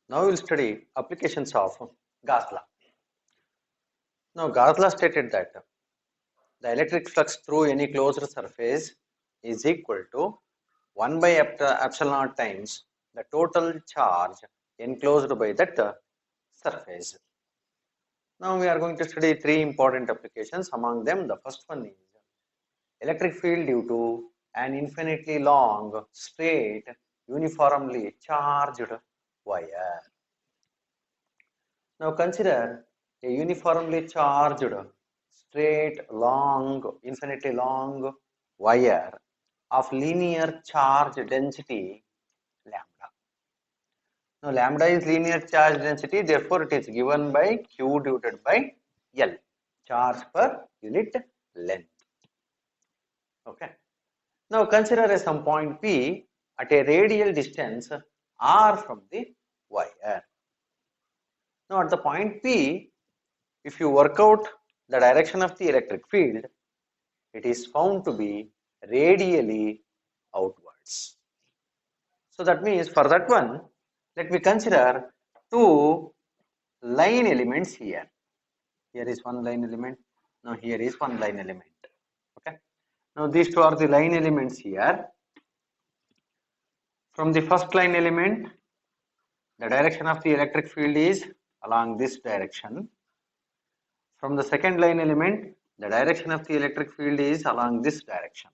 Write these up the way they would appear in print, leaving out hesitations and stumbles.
Now we will study applications of Gauss law. Now Gauss law stated that the electric flux through any closed surface is equal to 1 by epsilon naught times the total charge enclosed by that surface. Now we are going to study three important applications. Among them, the first one is electric field due to an infinitely long, straight, uniformly charged wire. Now consider a uniformly charged, straight, long, infinitely long wire of linear charge density lambda. Now lambda is linear charge density, therefore it is given by Q divided by L, charge per unit length. Okay. Now consider some point P at a radial distance R from the wire. Now at the point P, if you work out the direction of the electric field, it is found to be radially outwards. So that means for that one, let me consider two line elements here. Here is one line element. Now here is one line element. Okay. Now these two are the line elements here. From the first line element, the direction of the electric field is along this direction. From the second line element, the direction of the electric field is along this direction.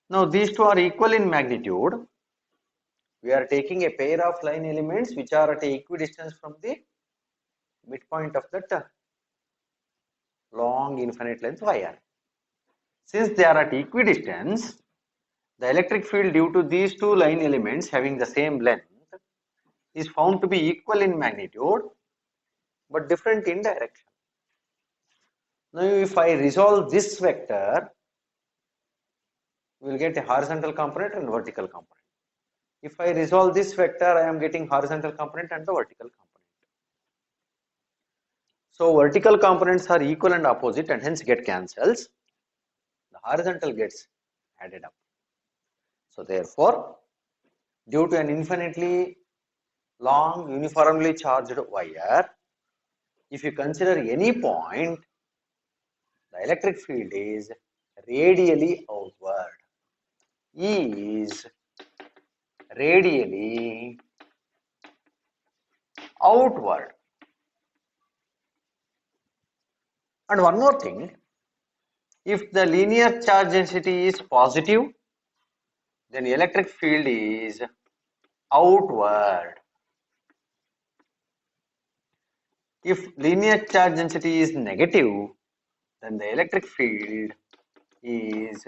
Now these two are equal in magnitude. We are taking a pair of line elements which are at equidistance from the midpoint of that long infinite length wire. Since they are at equidistance, the electric field due to these two line elements having the same length is found to be equal in magnitude but different in direction. Now if I resolve this vector, we will get a horizontal component and vertical component. If I resolve this vector, I am getting horizontal component and the vertical component. So vertical components are equal and opposite and hence get cancels. The horizontal gets added up. So therefore, due to an infinitely long uniformly charged wire, if you consider any point, the electric field is radially outward. E is radially outward. And one more thing, if the linear charge density is positive, then electric field is outward. If linear charge density is negative, then the electric field is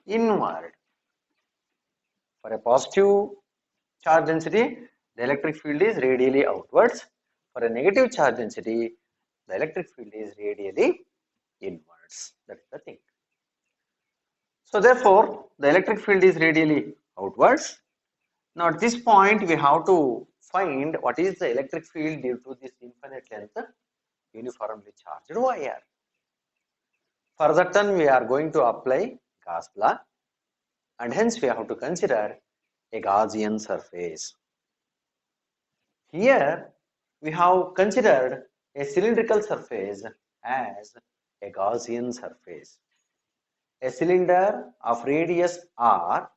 inward. For a positive charge density, the electric field is radially outwards. For a negative charge density, the electric field is radially inwards. That is the thing. So therefore, the electric field is radially outwards. Now at this point, we have to find what is the electric field due to this infinite length uniformly charged wire. For that one, we are going to apply Gauss law, and hence we have to consider a Gaussian surface. Here we have considered a cylindrical surface as a Gaussian surface. A cylinder of radius r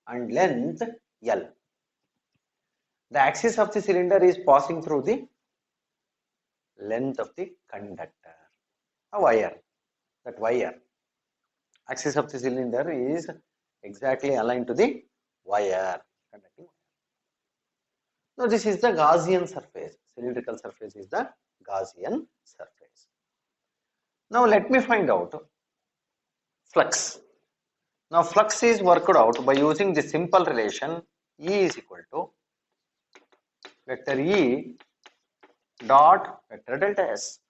and length L. The axis of the cylinder is passing through the length of the conductor, a wire. That wire, axis of the cylinder is exactly aligned to the wire, conducting. Now this is the Gaussian surface. Cylindrical surface is the Gaussian surface. Now let me find out flux. Now flux is worked out by using the simple relation E is equal to vector E dot vector delta S,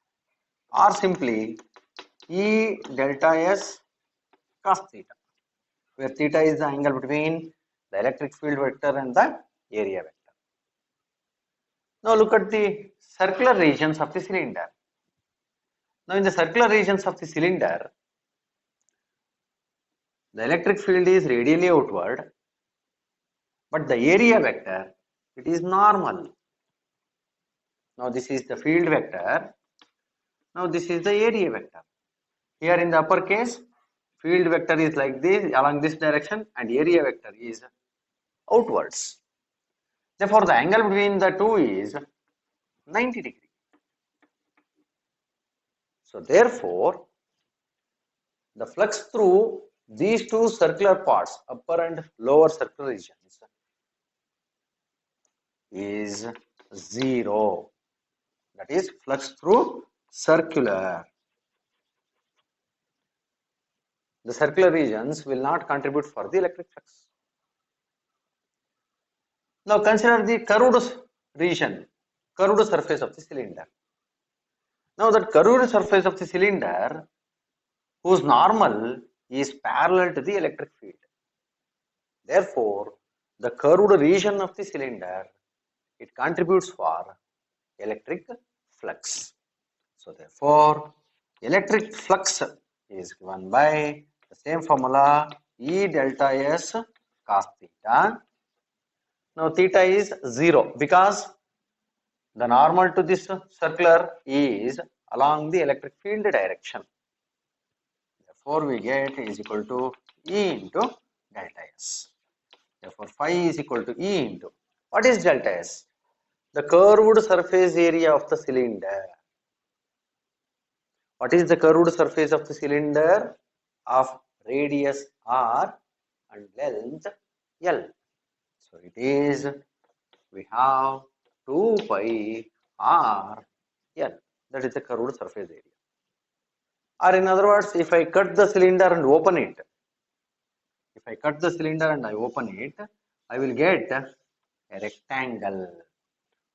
or simply E delta S cos theta, where theta is the angle between the electric field vector and the area vector. Now look at the circular regions of the cylinder. Now in the circular regions of the cylinder, the electric field is radially outward, but the area vector, it is normal. Now this is the field vector. Now this is the area vector. Here in the upper case, field vector is like this along this direction and area vector is outwards. Therefore, the angle between the two is 90 degree. So therefore, the flux through these two circular parts, upper and lower circular regions, is 0. That is flux through circular. The circular regions will not contribute for the electric flux. Now consider the curved region, curved surface of the cylinder. Now that curved surface of the cylinder, whose normal is parallel to the electric field. Therefore, the curved region of the cylinder, it contributes for electric flux. So therefore, electric flux is given by the same formula, E delta S cos theta. Now theta is 0 because the normal to this circular is along the electric field direction. Therefore, we get is equal to E into delta S. Therefore, phi is equal to E into, what is delta S? The curved surface area of the cylinder. What is the curved surface of the cylinder? Of radius R and length L. So it is, we have 2 pi R L. That is the curved surface area. Or in other words, if I cut the cylinder and open it, if I cut the cylinder and I open it, I will get a rectangle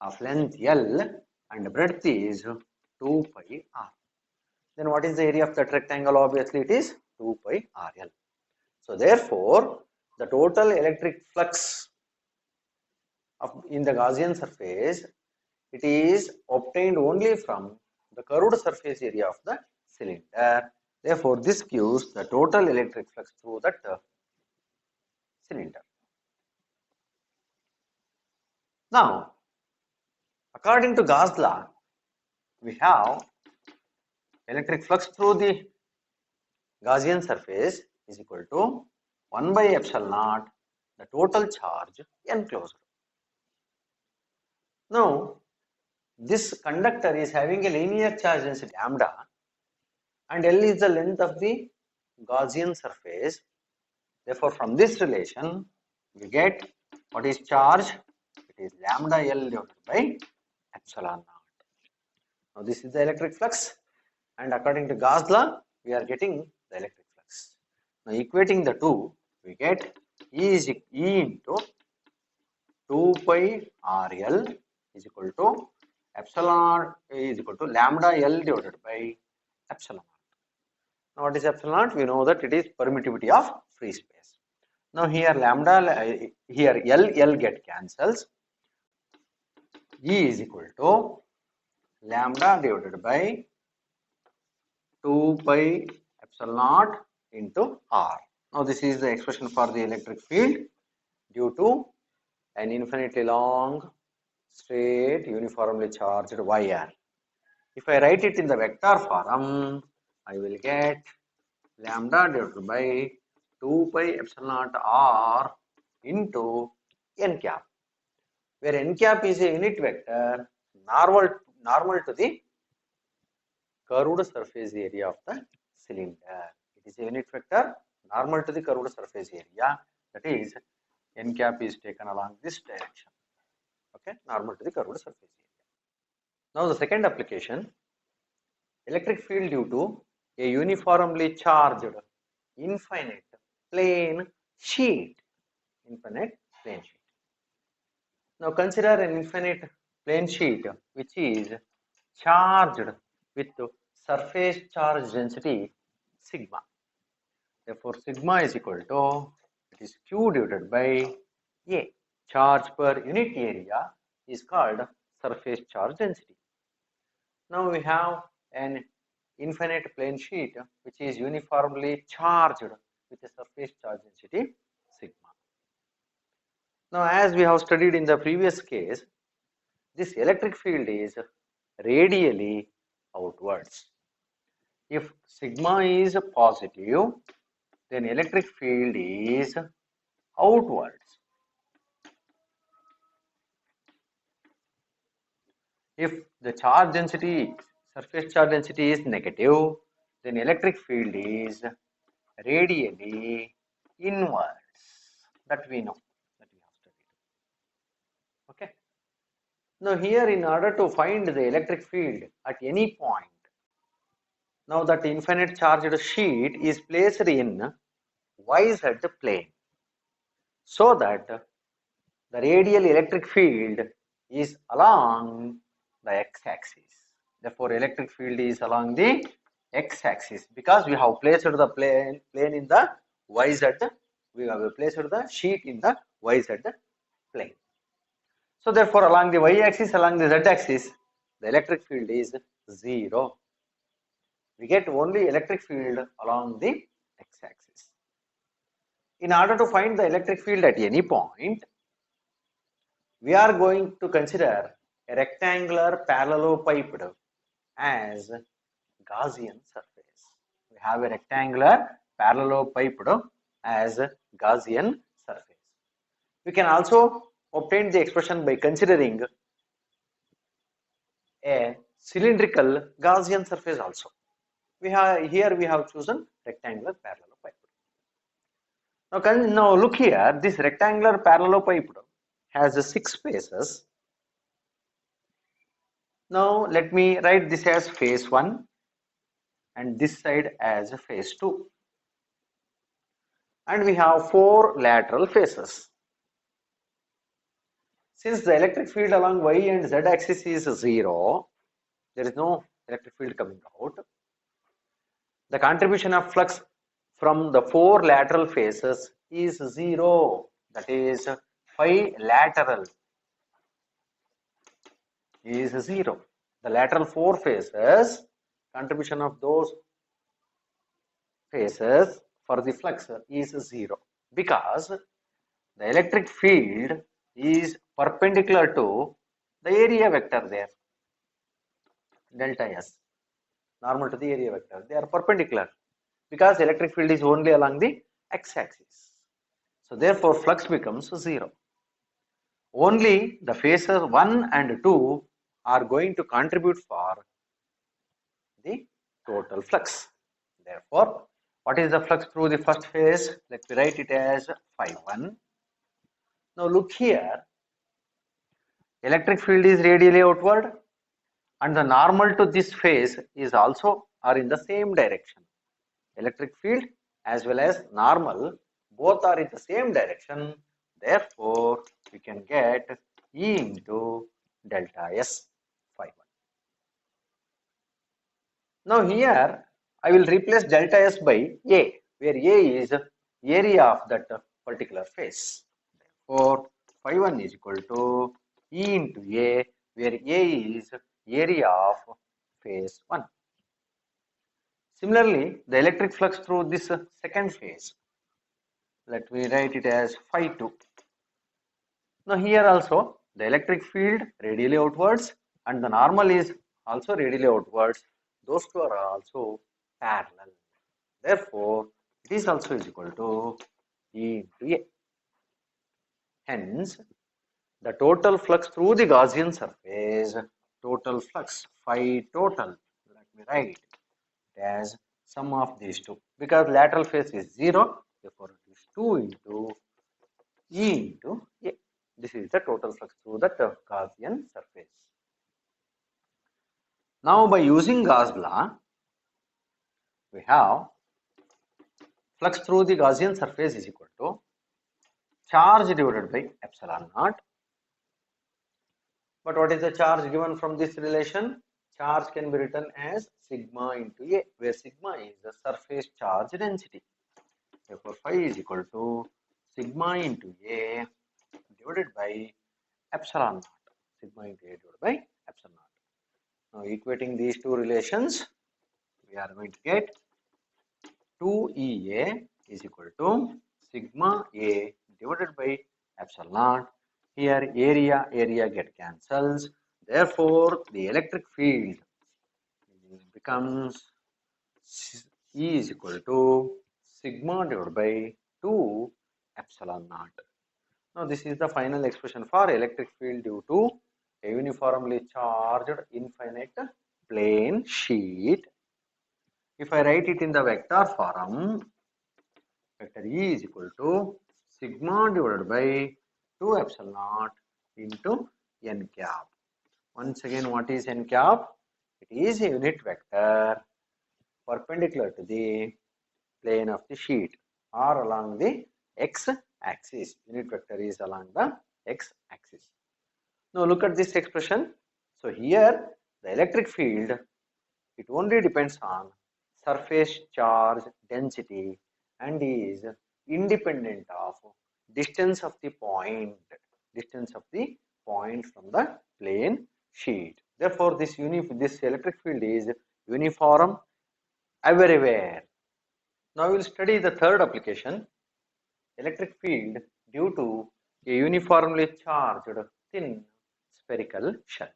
of length L and breadth is 2 pi R. Then what is the area of that rectangle? Obviously it is 2 pi RL. So therefore, the total electric flux in the Gaussian surface, it is obtained only from the curved surface area of the cylinder. Therefore, this gives the total electric flux through that cylinder. Now, according to Gauss law, we have electric flux through the Gaussian surface is equal to 1 by epsilon naught, the total charge enclosed. Now, this conductor is having a linear charge density lambda and L is the length of the Gaussian surface. Therefore, from this relation, we get what is charge? It is lambda L divided by epsilon naught. Now, this is the electric flux, and according to Gauss law, we are getting the electric flux. Now, equating the two, we get E into 2 pi RL is equal to epsilon is equal to lambda L divided by epsilon naught. Now, what is epsilon naught? We know that it is permittivity of free space. Now, here lambda, here L get cancels. E is equal to lambda divided by 2 pi epsilon naught into R. Now, this is the expression for the electric field due to an infinitely long, straight, uniformly charged wire. If I write it in the vector form, I will get lambda divided by 2 pi epsilon naught R into n cap, where n cap is a unit vector normal to the curved surface area of the cylinder. It is a unit vector normal to the curved surface area, that is n cap is taken along this direction. Okay, normal to the curved surface area. Now the second application, electric field due to a uniformly charged infinite plane sheet. Infinite plane sheet. Now consider an infinite plane sheet which is charged with surface charge density sigma. Therefore, sigma is equal to, it is Q divided by A. Charge per unit area is called surface charge density. Now we have an infinite plane sheet which is uniformly charged with a surface charge density sigma. Now, as we have studied in the previous case, this electric field is radially outwards. If sigma is positive, then electric field is outwards. If the charge density, surface charge density is negative, then electric field is radially inwards. That we know, that we have studied. Okay. Now here, in order to find the electric field at any point, now that infinite charged sheet is placed in YZ plane, so that the radial electric field is along the x-axis. Therefore, electric field is along the x-axis because we have placed the plane in the YZ. We have placed the sheet in the YZ plane. So therefore, along the y-axis, along the z-axis, the electric field is 0. We get only electric field along the x-axis. In order to find the electric field at any point, we are going to consider a rectangular parallelepiped as Gaussian surface. We have a rectangular parallelepiped as Gaussian surface. We can also obtain the expression by considering a cylindrical Gaussian surface also. Here we have chosen rectangular parallelepiped. Now look here, this rectangular parallelepiped has 6 faces. Now let me write this as phase 1 and this side as phase 2. And we have 4 lateral faces. Since the electric field along y and z axis is 0, there is no electric field coming out. The contribution of flux from the 4 lateral faces is 0. That is, phi lateral is 0. The lateral 4 faces, contribution of those faces for the flux is 0 because the electric field is perpendicular to the area vector there, delta S, normal to the area vector. They are perpendicular because electric field is only along the x-axis. So therefore, flux becomes 0. Only the phases 1 and 2 are going to contribute for the total flux. Therefore, what is the flux through the first phase? Let me write it as phi 1. Now look here, electric field is radially outward and the normal to this phase is also are in the same direction. Electric field as well as normal both are in the same direction. Therefore, we can get E into delta S phi 1. Now here I will replace delta S by A, where A is area of that particular phase. Therefore, phi 1 is equal to E into A, where A is area of phase 1. Similarly, the electric flux through this second phase, let me write it as phi 2. Now here also the electric field radially outwards and the normal is also radially outwards. Those two are also parallel. Therefore, it is also is equal to E into A. Hence, the total flux through the Gaussian surface, total flux phi total, let me write it as sum of these two, because lateral phase is 0, therefore it is 2 into E into A. This is the total flux through the Gaussian surface. Now by using Gauss law, we have flux through the Gaussian surface is equal to charge divided by epsilon naught. But what is the charge given from this relation? Charge can be written as sigma into A, where sigma is the surface charge density. Therefore, phi is equal to sigma into A divided by epsilon naught. Sigma into A divided by epsilon naught. Now, equating these two relations, we are going to get 2EA is equal to sigma A divided by epsilon naught. Here area get cancels. Therefore, the electric field becomes E is equal to sigma divided by 2 epsilon naught. Now, this is the final expression for electric field due to a uniformly charged infinite plane sheet. If I write it in the vector form, vector E is equal to sigma divided by 2 epsilon naught into n cap. Once again, what is n cap? It is a unit vector perpendicular to the plane of the sheet or along the x-axis. Unit vector is along the x-axis. Now look at this expression. So here the electric field, it only depends on surface charge density and is independent of distance of the point from the plane sheet. Therefore, this electric field is uniform everywhere. Now we will study the third application, electric field due to a uniformly charged thin spherical shell.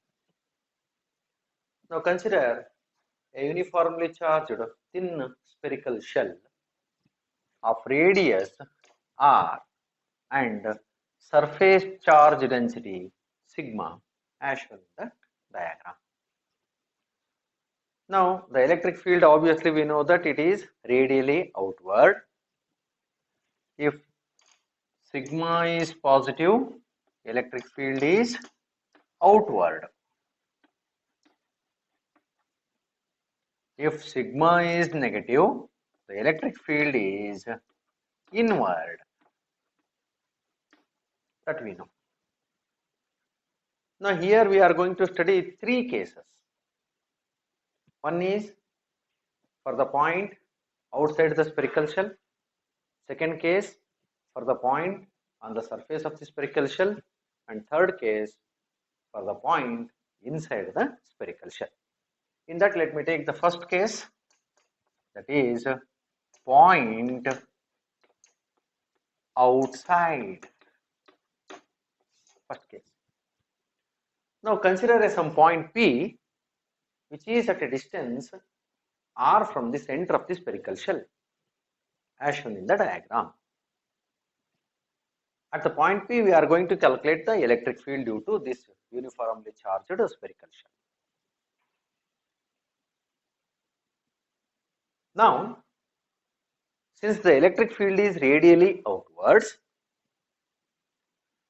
Now consider a uniformly charged thin spherical shell of radius r and surface charge density sigma as shown in the diagram. Now the electric field, obviously we know that it is radially outward. If sigma is positive, electric field is outward. If sigma is negative, the electric field is inward. That we know. Now here we are going to study three cases. One is for the point outside the spherical shell. Second case for the point on the surface of the spherical shell. And third case for the point inside the spherical shell. In that, let me take the first case, that is point outside. First case. Now consider some point P which is at a distance r from the center of the spherical shell as shown in the diagram. At the point P, we are going to calculate the electric field due to this uniformly charged spherical shell. Now, since the electric field is radially outwards,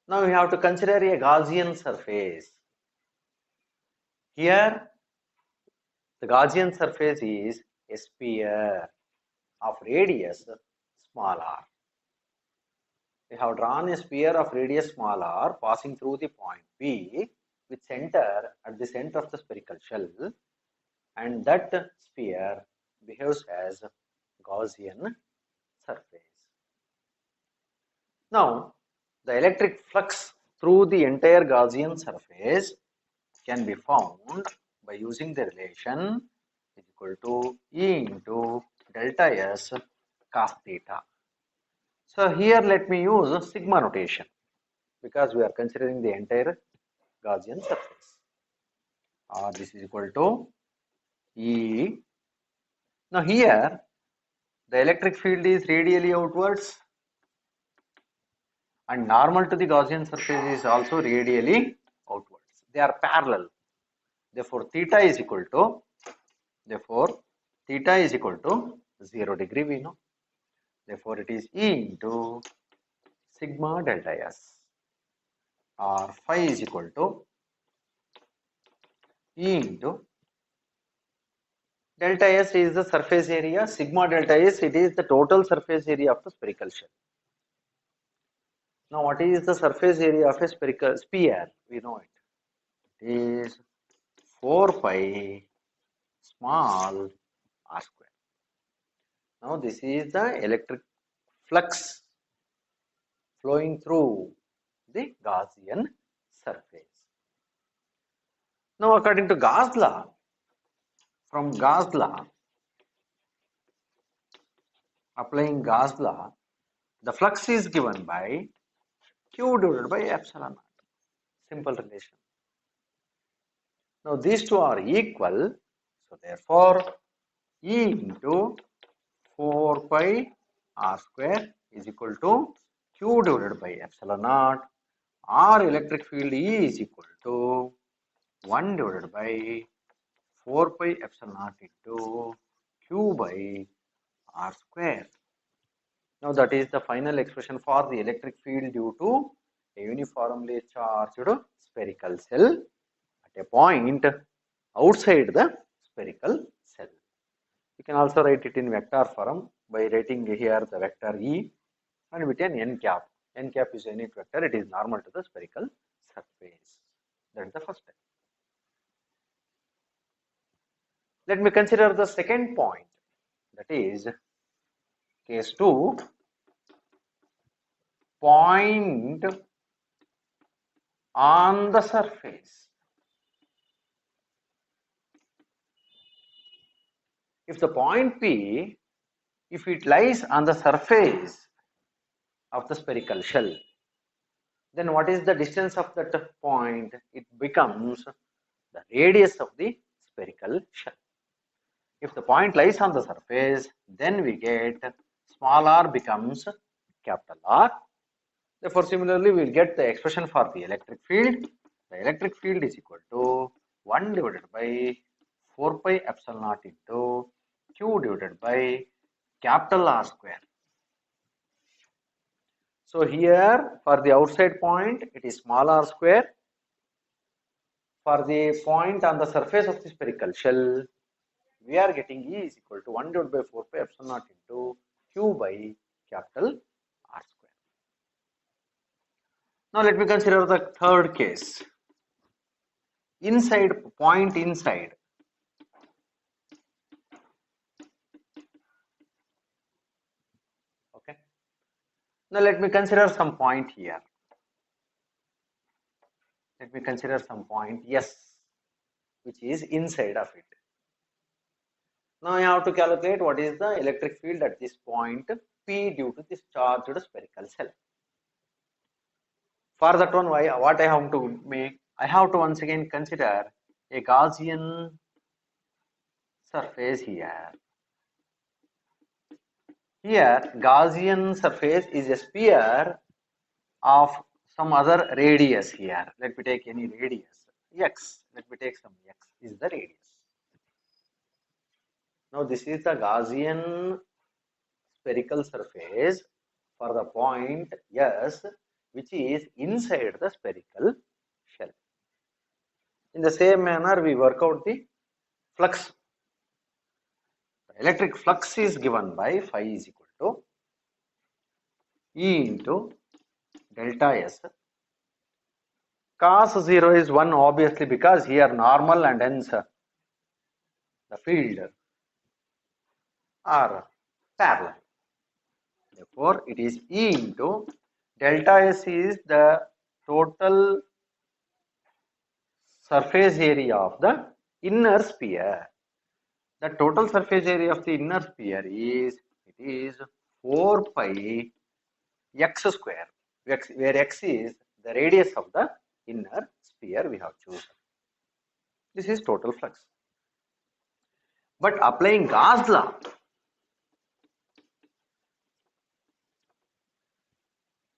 now we have to consider a Gaussian surface. Here, the Gaussian surface is a sphere of radius small r. We have drawn a sphere of radius small r passing through the point P with center at the center of the spherical shell, and that sphere behaves as Gaussian surface. Now, the electric flux through the entire Gaussian surface can be found by using the relation is equal to E into delta S cos theta. So here let me use sigma notation because we are considering the entire Gaussian surface. This is equal to E. Now here the electric field is radially outwards and normal to the Gaussian surface is also radially outwards. They are parallel. Therefore theta is equal to 0 degree we know. Therefore it is E into sigma delta S, or phi is equal to E into delta S is the surface area, sigma delta S, it is the total surface area of the spherical shell. Now what is the surface area of a spherical sphere? We know it. It is 4 pi small r square. Now this is the electric flux flowing through the Gaussian surface. Now according to Gauss law, from Gauss law, applying Gauss law, the flux is given by Q divided by epsilon naught. Simple relation. Now these two are equal. So therefore, E into 4 pi r square is equal to Q divided by epsilon naught. Our electric field E is equal to 1 divided by 4 pi epsilon naught into Q by r square. Now that is the final expression for the electric field due to a uniformly charged spherical cell at a point outside the spherical cell. You can also write it in vector form by writing here the vector E and with an n cap. N cap is a unit vector, it is normal to the spherical surface. That is the first step. Let me consider the second point, that is case 2, point on the surface. If the point P, if it lies on the surface of the spherical shell, then what is the distance of that point? It becomes the radius of the spherical shell. If the point lies on the surface, then we get small r becomes capital R. Therefore, similarly, we will get the expression for the electric field. The electric field is equal to 1 divided by 4 pi epsilon naught into Q divided by capital R square. So here for the outside point, it is small r square. For the point on the surface of the spherical shell, we are getting E is equal to 1 divided by 4 pi epsilon naught into Q by capital R square. Now let me consider the third case. Inside, point inside. Okay. Now let me consider some point here. Let me consider some point S, which is inside of it. Now I have to calculate what is the electric field at this point P due to this charged spherical cell. For that one, what I have to make? I have to once again consider a Gaussian surface here. Here, Gaussian surface is a sphere of some other radius here. Let me take any radius, x. Let me take some x is the radius. Now this is the Gaussian spherical surface for the point S, which is inside the spherical shell. In the same manner, we work out the flux. The electric flux is given by phi is equal to E into delta S. Cos 0 is 1 obviously because here normal and hence the field are parallel. Therefore, it is E into delta S is the total surface area of the inner sphere. The total surface area of the inner sphere is 4 pi x square, where x is the radius of the inner sphere we have chosen. This is total flux. But applying Gauss law,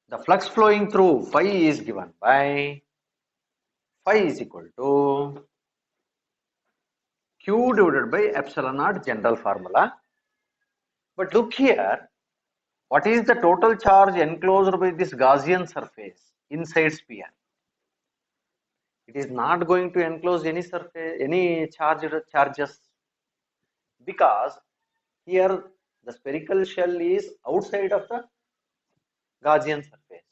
the flux flowing through phi is given by phi is equal to Q divided by epsilon naught, general formula. But look here, what is the total charge enclosed by this Gaussian surface inside sphere? It is not going to enclose any surface, any charges, because here the spherical shell is outside of the Gaussian surface.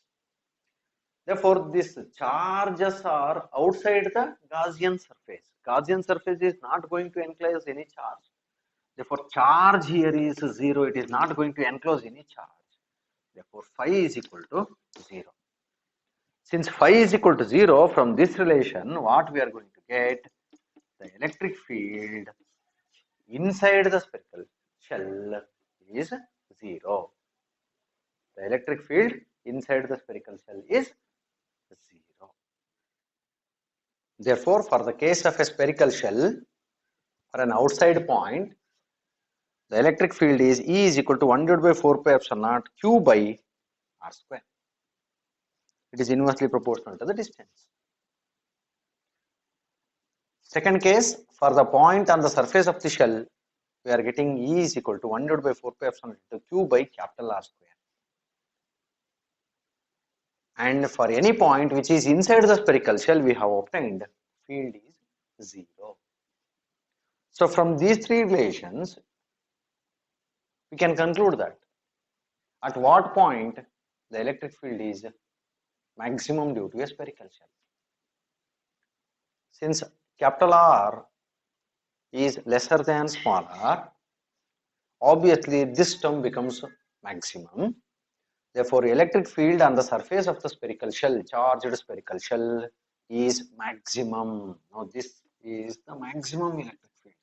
Therefore, these charges are outside the Gaussian surface. Gaussian surface is not going to enclose any charge. Therefore, charge here is 0. It is not going to enclose any charge. Therefore, phi is equal to 0. Since phi is equal to 0, from this relation, what we are going to get? The electric field inside the spherical shell is 0. The electric field inside the spherical shell is 0. Therefore, for the case of a spherical shell, for an outside point, the electric field is E is equal to 1 divided by 4 pi epsilon naught Q by R square. It is inversely proportional to the distance. Second case, for the point on the surface of the shell, we are getting E is equal to 1 divided by 4 pi epsilon into Q by capital R square. And for any point which is inside the spherical shell, we have obtained field is 0. So from these three relations, we can conclude that at what point the electric field is maximum due to a spherical shell. Since capital R is lesser than small r, obviously this term becomes maximum. Therefore, electric field on the surface of the spherical shell, charged spherical shell, is maximum. Now, this is the maximum electric field.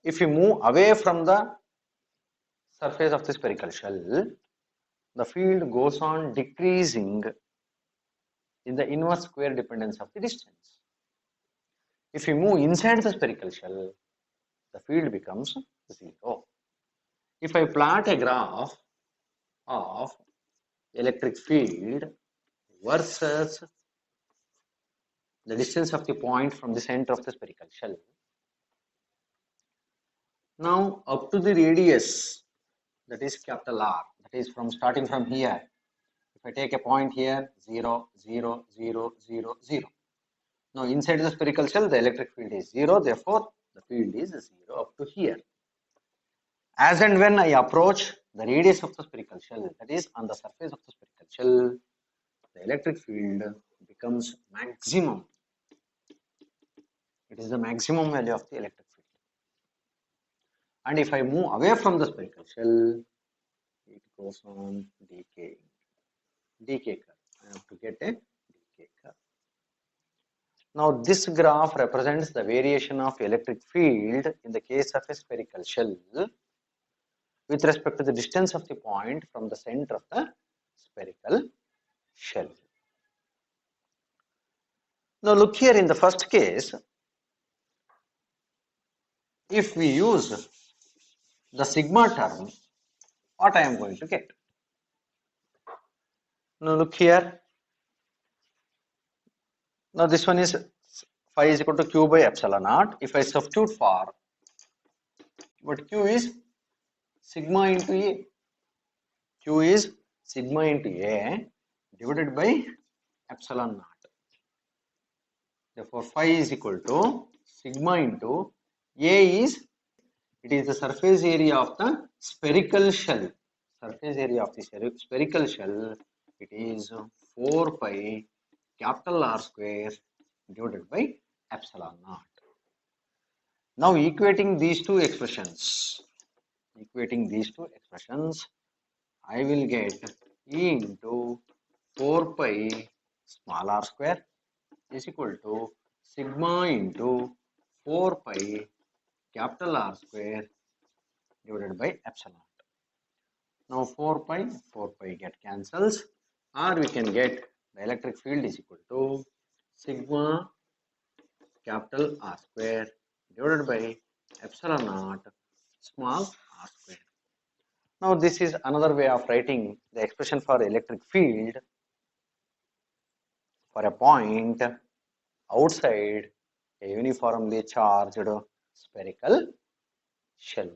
If you move away from the surface of the spherical shell, the field goes on decreasing in the inverse square dependence of the distance. If you move inside the spherical shell, the field becomes 0. If I plot a graph of electric field versus the distance of the point from the center of the spherical shell, now up to the radius, that is capital R, that is from starting from here, if I take a point here, 0, 0, 0, 0, 0. Now inside the spherical shell, the electric field is 0, therefore the field is 0 up to here. As and when I approach the radius of the spherical shell, that is on the surface of the spherical shell, the electric field becomes maximum. It is the maximum value of the electric field. And if I move away from the spherical shell, it goes on decaying. Decay curve. I have to get a decay curve. Now this graph represents the variation of electric field in the case of a spherical shell with respect to the distance of the point from the center of the spherical shell. Now look here in the first case, if we use the sigma term, what I am going to get? Now look here. Now this one is phi is equal to Q by epsilon naught. If I substitute for, but Q is sigma into A. Q is sigma into A divided by epsilon naught. Therefore, phi is equal to sigma into A is, it is the surface area of the spherical shell. Surface area of the spherical shell, it is 4 pi capital R square divided by epsilon naught. Now equating these two expressions, I will get E into 4 pi small r square is equal to sigma into 4 pi capital R square divided by epsilon. Now 4 pi get cancels, or we can get the electric field is equal to sigma capital R square divided by epsilon naught small r square. Now this is another way of writing the expression for electric field for a point outside a uniformly charged spherical shell.